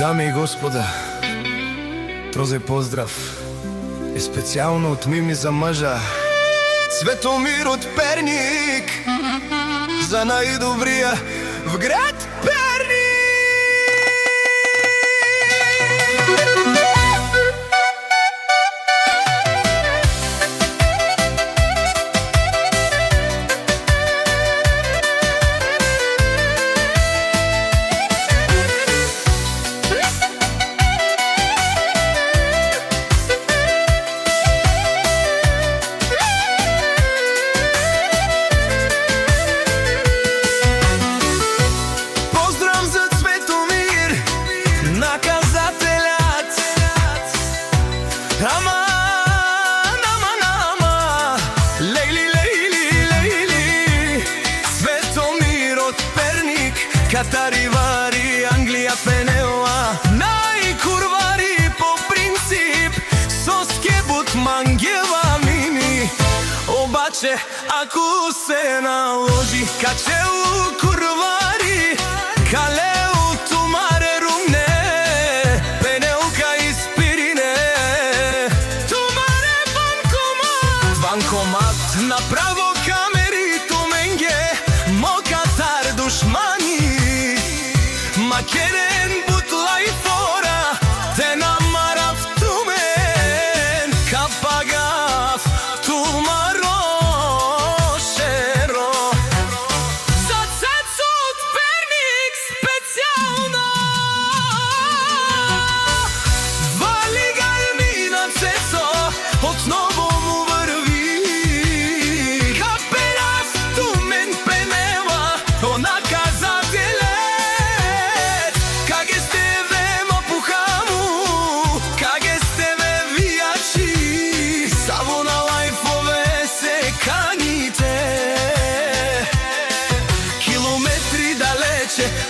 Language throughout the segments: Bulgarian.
Дами и господа, този поздрав е специално от Мими за мъжа Цветомир от Перник, за най-добрия в град Перник. Катаривари, Англија, Пенела, најкурвари по принцип, со скебут мангева Мими. Обаче, ако се наложи, качелу курвари, калеу тумаре румне, Пенелка испирине, тумаре банкомат, банкомат, направо камери, туменге, мокатар душмани. Макерен бутла и фора, те намарав тумен, капагав тумаро шеро. За Цецо от Перник специално, вали галми на Цецо, отново му върви. Каперав тумен Пенела, она казателя.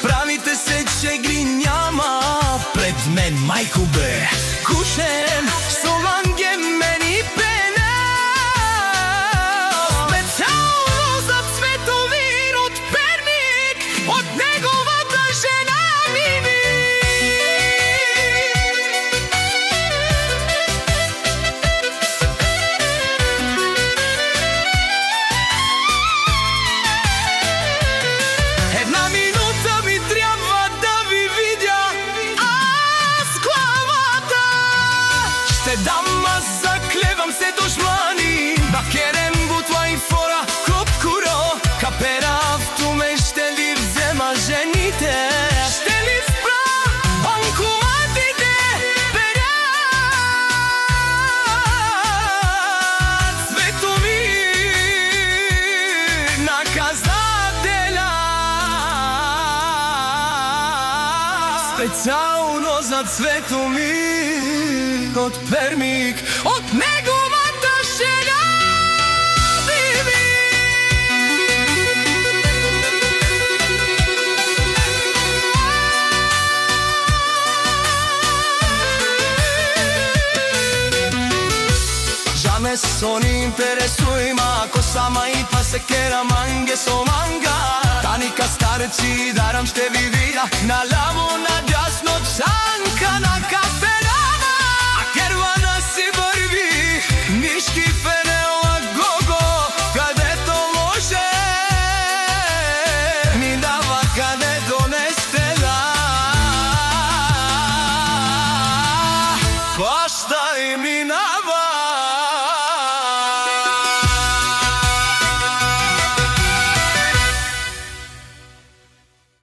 Правите се, че ги няма пред мен, майко бе. Кушен, соланге мени пене. Специално за Цветомир от Перник, от неговата жена Мими. Една минута ми трябва да ви видя аз главата. Ще дам, аз заклевам се душмани. Бакерен бутла и фора, купкуро, капера в туме, ще ли взема жените? Ще ли спра банкоматите? Перят Цветомир, наказателя. Специално за Цветомир от Перник, от неговата жена Мими. Ja me son interesuima, ako sama и па се кера манге со манга. Таника старци, дарам ще ви видя, наляво, надясно, цанка на кафенама. А кервана си върви, мишки Пенела, гого, където може. Минава където не сте, да. Плаща и минава.